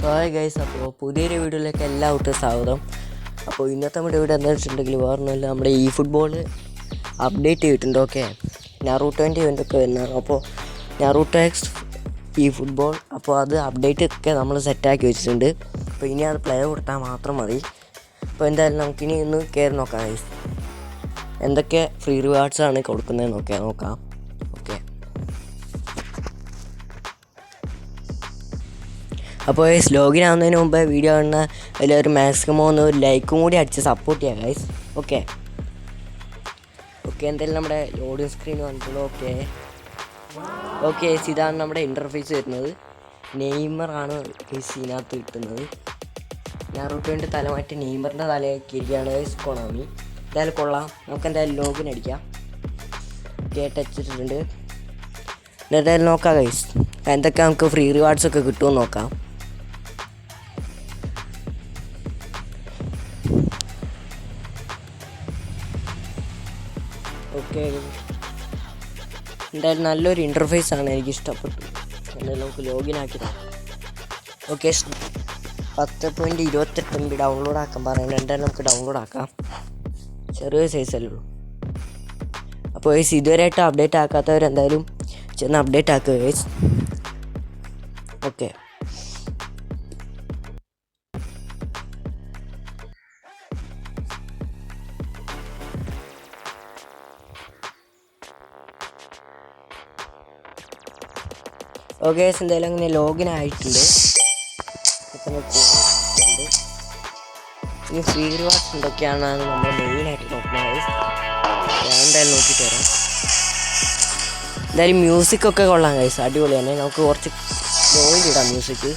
Hi guys, അപ്പോൾ പുതിയൊരു വീഡിയോയിലേക്ക് എല്ലാവർക്കും സ്വാഗതം. അപ്പോൾ ഇന്നത്തെ നമ്മുടെ വീഡിയോ എന്താണെന്ന് വെച്ചിട്ടുണ്ടെങ്കിൽ വേറൊന്നുമില്ല, നമ്മുടെ ഈ ഫുട്ബോൾ അപ്ഡേറ്റ് ചെയ്തിട്ടുണ്ട്. ഓക്കെ, നറൂട്ടോൻ്റെ ഇവൻ്റൊക്കെ വരുന്നതാണ്. അപ്പോൾ നറൂട്ടോ എക്സ് ഈ ഫുട്ബോൾ, അപ്പോൾ അത് അപ്ഡേറ്റ് ഒക്കെ നമ്മൾ സെറ്റാക്കി വെച്ചിട്ടുണ്ട്. അപ്പോൾ ഇനി അത് പ്ലേ കൊടുത്താൽ മാത്രം മതി. അപ്പോൾ എന്തായാലും നമുക്കിനി ഒന്ന് കയറി നോക്കാം ഗൈസ്, എന്തൊക്കെ ഫ്രീ റിവാർഡ്സാണ് കൊടുക്കുന്നതെന്നൊക്കെ നോക്കാം. അപ്പോൾ ഗൈസ്, ലോഗിൻ ആവുന്നതിന് മുമ്പ് വീഡിയോ കാണുന്ന എല്ലാവരും മാക്സിമം ഒന്ന് ലൈക്കും കൂടി അടിച്ച് സപ്പോർട്ട് ചെയ്യാം ഗൈസ്. ഓക്കെ, എന്തായാലും നമ്മുടെ ലോഡിങ് സ്ക്രീൻ വന്നിട്ടുള്ളൂ. ഓക്കെ, ഇതാണ് നമ്മുടെ ഇൻ്റർഫേസ് വരുന്നത്. നെയ്മറാണ് ഗൈസ് ഇതിനകത്ത് കിട്ടുന്നത്. നറൂട്ടോൻ്റെ തല മാറ്റി നെയ്മറിൻ്റെ തലയാക്കിയിരിക്കുകയാണ് ഗൈസ് കൊണാമി. എന്തായാലും കൊള്ളാം, നമുക്ക് എന്തായാലും ലോഗിൻ അടിക്കാം. ടച്ച് ഇട്ടിട്ടുണ്ട്. എന്തായാലും നോക്കാം ഗൈസ്, എന്തൊക്കെ നമുക്ക് ഫ്രീ റിവാർഡ്സ് ഒക്കെ കിട്ടുമെന്ന് നോക്കാം. ഓക്കെ, എന്തായാലും നല്ലൊരു ഇൻ്റർഫേസാണ്, എനിക്ക് ഇഷ്ടപ്പെട്ടു. എന്തായാലും നമുക്ക് ലോഗിൻ ആക്കി തരാം. ഓക്കെ, 10.28 MB ഡൗൺലോഡ് ആക്കാൻ പറയുന്നത്. എന്തായാലും നമുക്ക് ഡൗൺലോഡ് ആക്കാം. ചെറിയ സൈസല്ലേ ഉള്ളൂ. അപ്പോൾ ഗൈസ്, ഇതുവരെയായിട്ട് അപ്ഡേറ്റ് ആക്കാത്തവരെന്തായാലും ചെന്ന് അപ്ഡേറ്റ് ആക്കുക ഗൈസ്. ഓക്കെ, ഓക്കെ, എന്തായാലും അങ്ങനെ ലോഗിൻ ആയിട്ടുണ്ട്. ഇനി ഫ്രീ റിവാർഡ്സ് എന്തൊക്കെയാണെന്നാണ് നമ്മൾ മെയിനായിട്ട് നോക്കുന്നത്. ഞാൻ എന്തായാലും നോക്കിയിട്ട് വരാം. എന്തായാലും മ്യൂസിക്കൊക്കെ കൊള്ളാം ഗൈസ്, അടിപൊളി തന്നെ. നമുക്ക് കുറച്ച് കോയിൻ ഇടാം മ്യൂസിക്.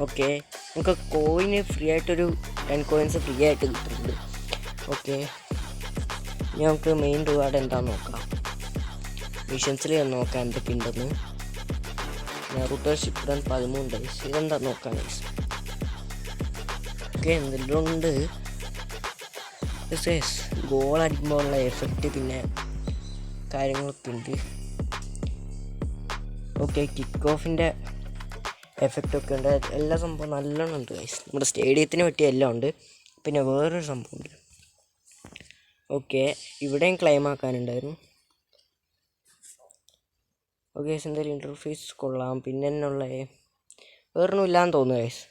ഓക്കെ, നമുക്ക് കോയിന് ഫ്രീ ആയിട്ടൊരു 10 കോയിൻസ് ഫ്രീ ആയിട്ട് കിട്ടുന്നുണ്ട്. ഓക്കെ, ഇനി നമുക്ക് മെയിൻ റിവാർഡ് എന്താണെന്ന് നോക്കാം. മിഷൻസിൽ നോക്കാം എന്തൊക്കെ ഉണ്ടെന്ന്. നറൂട്ടോ ഷിപ്പ്ഡൺ 13 ഡേയ്സ്, ഇതെന്താ നോക്കാം ഗൈസ്. ഓക്കെ, എന്തെല്ലാം ഉണ്ട്. ഗോൾ അടിക്കുമ്പോഴുള്ള എഫക്റ്റ് പിന്നെ കാര്യങ്ങളൊക്കെ ഉണ്ട്. ഓക്കെ, കിക്ക് ഓഫിൻ്റെ എഫക്റ്റൊക്കെ ഉണ്ട്. എല്ലാ സംഭവം നല്ലോണം ഉണ്ട് ഗൈസ്. നമ്മുടെ സ്റ്റേഡിയത്തിന് പറ്റിയ എല്ലാം ഉണ്ട്. പിന്നെ വേറൊരു സംഭവമുണ്ട്. ഓക്കെ, ഇവിടെയും ക്ലെയിം ആക്കാനുണ്ടായിരുന്നു. ഓക്കെ, എന്തായാലും ഇൻ്റർഫേസ് കൊള്ളാം. പിന്നെ എന്നുള്ള വേറൊന്നും ഇല്ലാന്ന് തോന്നുന്നു ഗൈസ്.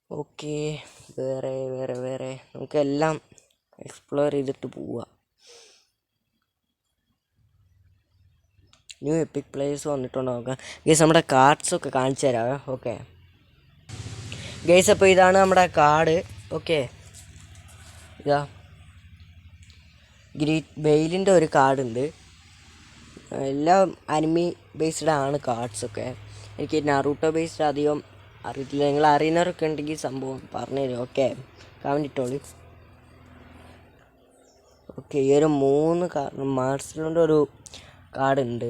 ഓക്കെ, വേറെ നമുക്കെല്ലാം എക്സ്പ്ലോർ ചെയ്തിട്ട് പോവാം. ന്യൂ എപ്പിക് പ്ലേയേഴ്സ് വന്നിട്ടുണ്ടോ നോക്കാം ഗൈസ്. നമ്മുടെ കാർഡ്സൊക്കെ കാണിച്ചു തരാമേ. ഓക്കെ ഗൈസ്, അപ്പോൾ ഇതാണ് നമ്മുടെ കാർഡ്. ഓക്കെ, ഇതാ ബെയിലിൻ്റെ ഒരു കാർഡുണ്ട്. എല്ലാം അനിമി ബേസ്ഡ് ആണ് കാർഡ്സൊക്കെ. എനിക്ക് നറൂട്ടോ ബേസ്ഡ് അധികം അറിയത്തില്ല. നിങ്ങൾ അറിയുന്നവരൊക്കെ ഉണ്ടെങ്കിൽ സംഭവം പറഞ്ഞുതരും. ഓക്കെ, കമൻറ്റ് ഇട്ടോളൂ. ഓക്കെ, ഈ ഒരു 3 മാർസിലോൻ്റെ ഒരു കാർഡുണ്ട്.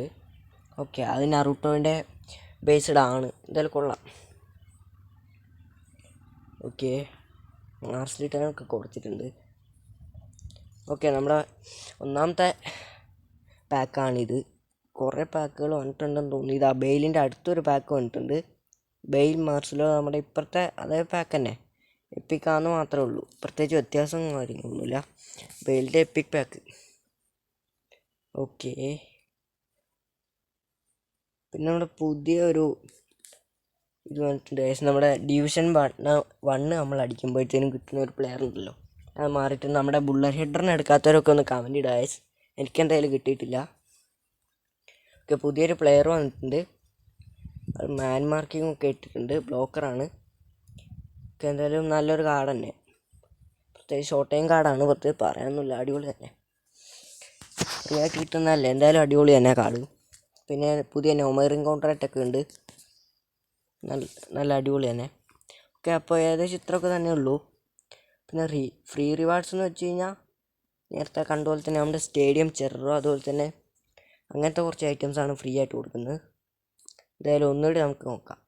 ഓക്കെ, അത് നറൂട്ടോൻ്റെ ബേസ്ഡ് ആണ്. എന്തായാലും കൊള്ളാം. ഓക്കെ, മാർസിലിട്ടാനൊക്കെ കൊടുത്തിട്ടുണ്ട്. ഓക്കെ, നമ്മുടെ ഒന്നാമത്തെ പാക്കാണിത്. കുറേ പാക്കുകൾ വന്നിട്ടുണ്ടെന്ന് തോന്നുന്നു. ഇത് ബെയിലിൻ്റെ അടുത്തൊരു പാക്ക് വന്നിട്ടുണ്ട്. ബെയിൽ മാർസിലോ നമ്മുടെ ഇപ്പുറത്തെ അതേ പാക്ക് തന്നെ, എപ്പിക്കാന്ന് മാത്രമേ ഉള്ളൂ. പ്രത്യേകിച്ച് വ്യത്യാസം കാര്യങ്ങളൊന്നുമില്ല. ബെയിലിൻ്റെ എപ്പിക് പാക്ക്. ഓക്കെ, പിന്നെ നമ്മുടെ പുതിയ ഒരു ഇത് വന്നിട്ടുണ്ട്. നമ്മുടെ ഡിവിഷൻ 1 നമ്മൾ അടിക്കുമ്പോഴത്തേനും കിട്ടുന്ന ഒരു പ്ലെയർ ഉണ്ടല്ലോ, അത് മാറിയിട്ട് നമ്മുടെ ബുള്ളറ്റ് ഹെഡറിന് എടുക്കാത്തവരൊക്കെ ഒന്ന് കമൻറ്റ് ഇടുക. എനിക്കെന്തായാലും കിട്ടിയിട്ടില്ല. ഓക്കെ, പുതിയൊരു പ്ലെയർ വന്നിട്ടുണ്ട്. അത് മാൻ മാർക്കിംഗ് ഒക്കെ ഇട്ടിട്ടുണ്ട്. ബ്ലോക്കറാണ്. ഓക്കെ, എന്തായാലും നല്ലൊരു കാർഡ് തന്നെ. പ്രത്യേകിച്ച് ഷോർട്ട് ടൈം കാർഡാണ്. പ്രത്യേകിച്ച് പറയാനൊന്നുമില്ല, അടിപൊളി തന്നെ. ഫ്രീ ആയിട്ട് കിട്ടുന്നതല്ലേ, എന്തായാലും അടിപൊളി തന്നെ കാർഡ്. പിന്നെ പുതിയ നോമറിങ് കൗണ്ടർ അറ്റാക്ക് ഉണ്ട്. നല്ല അടിപൊളി തന്നെ. ഓക്കെ, അപ്പോൾ ഏകദേശം ഇത്രയൊക്കെ തന്നെ ഉള്ളൂ. പിന്നെ ഫ്രീ റിവാർഡ്സ് എന്ന് വെച്ച് കഴിഞ്ഞാൽ നേരത്തെ കണ്ട പോലെ തന്നെ നമ്മുടെ സ്റ്റേഡിയം ചെറോ അതുപോലെ തന്നെ അങ്ങനത്തെ കുറച്ച് ഐറ്റംസാണ് ഫ്രീ ആയിട്ട് കൊടുക്കുന്നത്. എന്തായാലും ഒന്നുകൂടി നമുക്ക് നോക്കാം.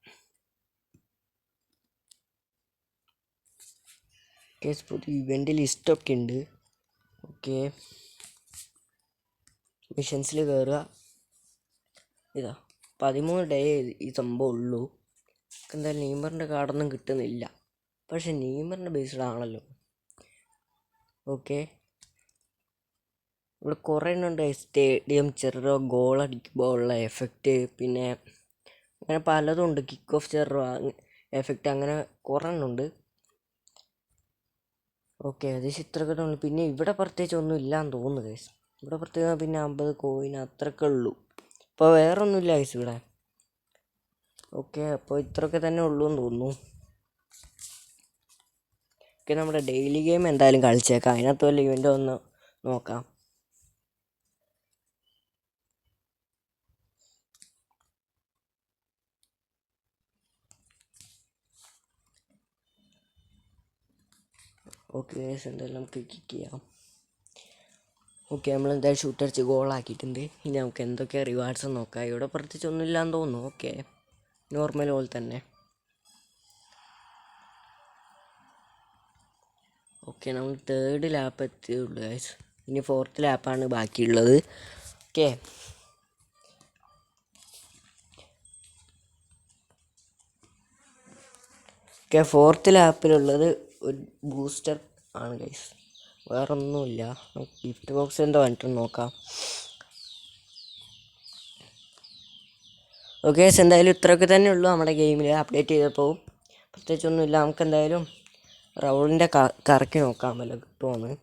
കേസ് പുതിയ ഇവൻ്റ് ലിസ്റ്റൊക്കെ ഉണ്ട്. ഓക്കെ, മിഷൻസിൽ കയറുക. ഇതാ 13 ഡേ ഈ സംഭവം ഉള്ളൂ. എന്തായാലും നെയ്മറിൻ്റെ കാർഡൊന്നും കിട്ടുന്നില്ല. പക്ഷെ നെയ്മറിൻ്റെ ബേസ്ഡ് ആണല്ലോ. ഓക്കെ, ഇവിടെ കുറേ എണ്ണമുണ്ട്. സ്റ്റേഡിയം, ചെറോ, ഗോൾ അടിക്കുമ്പോൾ ഉള്ള എഫക്റ്റ്, പിന്നെ അങ്ങനെ പലതും ഉണ്ട്. കിക്ക് ഓഫ് ചെറോ എഫക്റ്റ്, അങ്ങനെ കുറേ എണ്ണമുണ്ട്. ഓക്കെ, ഏകദേശം ഇത്രയൊക്കെ ഉള്ളൂ. പിന്നെ ഇവിടെ പ്രത്യേകിച്ച് ഒന്നും ഇല്ലാന്ന് തോന്നുന്നു ഗൈസ്. ഇവിടെ പ്രത്യേകം പിന്നെ 50 കോയിൻ അത്രയൊക്കെ ഉള്ളൂ. ഇപ്പോൾ വേറെ ഒന്നുമില്ല ഗൈസ് ഇവിടെ. ഓക്കെ, അപ്പോൾ ഇത്രയൊക്കെ തന്നെ ഉള്ളൂ എന്ന് തോന്നുന്നു. ഓക്കെ, നമ്മുടെ ഡെയിലി ഗെയിം എന്തായാലും കളിച്ചേക്കാം. അതിനകത്ത് വല്ല ഇവൻ്റ് ഒന്ന് നോക്കാം. ഓക്കെ ഗൈസ്, എന്തായാലും നമുക്ക് കിക്ക് ചെയ്യാം. ഓക്കെ, നമ്മളെന്തായാലും ഷൂട്ടടിച്ച് ഗോളാക്കിയിട്ടുണ്ട്. ഇനി നമുക്ക് എന്തൊക്കെ റിവാർഡ്സ് നോക്കാം. ഇവിടെ പ്രത്യേകിച്ച് ഒന്നുമില്ലാന്ന് തോന്നുന്നു. ഓക്കെ, നോർമൽ പോലെ തന്നെ. ഓക്കെ, നമ്മൾ 3rd ലാപ്പ് എത്തിയുള്ളൂ ഗൈസ്. ഇനി 4th ലാപ്പാണ് ബാക്കിയുള്ളത്. ഓക്കെ, ഓക്കെ 4th ലാപ്പിലുള്ളത് ഒരു ബൂസ്റ്റർ ആണ് ഗൈസ്, വേറൊന്നുമില്ല. നമുക്ക് ഗിഫ്റ്റ് ബോക്സ് എന്തോ കണ്ടിട്ട് നോക്കാം. ഓക്കെ ഗൈസ്, എന്തായാലും ഇത്രയൊക്കെ തന്നെ ഉള്ളൂ നമ്മുടെ ഗെയിമിൽ. അപ്ഡേറ്റ് ചെയ്തപ്പോൾ പ്രത്യേകിച്ചൊന്നുമില്ല. നമുക്ക് എന്തായാലും റൗളിൻ്റെ കറക്കി നോക്കാമല്ലോ കിട്ടുമോയെന്ന്.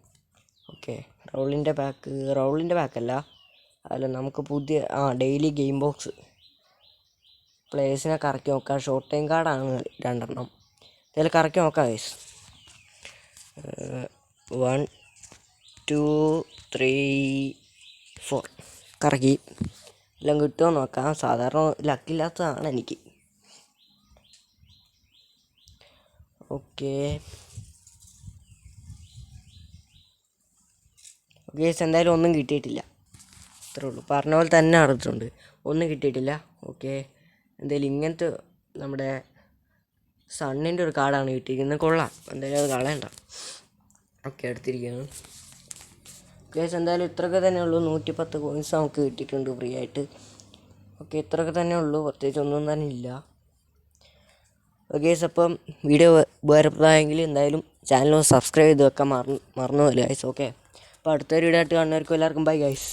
ഓക്കെ, റൗളിൻ്റെ ബാക്കല്ല, അല്ല നമുക്ക് പുതിയ ഡെയിലി ഗെയിം ബോക്സ് പ്ലേയേഴ്സിനെ കറക്കി നോക്കാം. ഷോർട്ട് ടൈം കാർഡാണ് 2 എണ്ണം. ഇതിൽ കറക്കി നോക്കാം ഗൈസ്. 1 2 3 4 കറക്കി. എല്ലാം കിട്ടുമോ നോക്കാം. സാധാരണ ലക്കില്ലാത്തതാണ് എനിക്ക്. ഓക്കെ ഗൈസ്, എന്തായാലും ഒന്നും കിട്ടിയിട്ടില്ല. അത്രേ ഉള്ളൂ, പറഞ്ഞ പോലെ തന്നെ നടന്നിട്ടുണ്ട്. ഒന്നും കിട്ടിയിട്ടില്ല. ഓക്കെ, എന്തായാലും ഇങ്ങനത്തെ നമ്മുടെ സണ്ണിൻ്റെ ഒരു കാർഡാണ് കിട്ടിയിരിക്കുന്നത്. കൊള്ളാം, എന്തായാലും അത് കളയണ്ട. ഓക്കെ, എടുത്തിരിക്കുകയാണ് ഗൈസ്. എന്തായാലും ഇത്രയൊക്കെ തന്നെ ഉള്ളൂ. 110 കോയിൻസ് നമുക്ക് കിട്ടിയിട്ടുണ്ട് ഫ്രീ ആയിട്ട്. ഓക്കെ, ഇത്രയൊക്കെ തന്നെ ഉള്ളൂ, പ്രത്യേകിച്ച് ഒന്നും തന്നെ ഇല്ല. ഓക്കെ ഗൈസ്, അപ്പം വീഡിയോ ഉപകാരപ്രദമായെങ്കിൽ എന്തായാലും ചാനൽ സബ്സ്ക്രൈബ് ചെയ്ത് വെക്കാൻ മറന്നു പോലെ ഗൈസ്. ഓക്കെ, അപ്പോൾ അടുത്തൊരു വീഡിയോ ആയിട്ട് കാണുന്നവർക്കും എല്ലാവർക്കും ബൈ ഗൈസ്.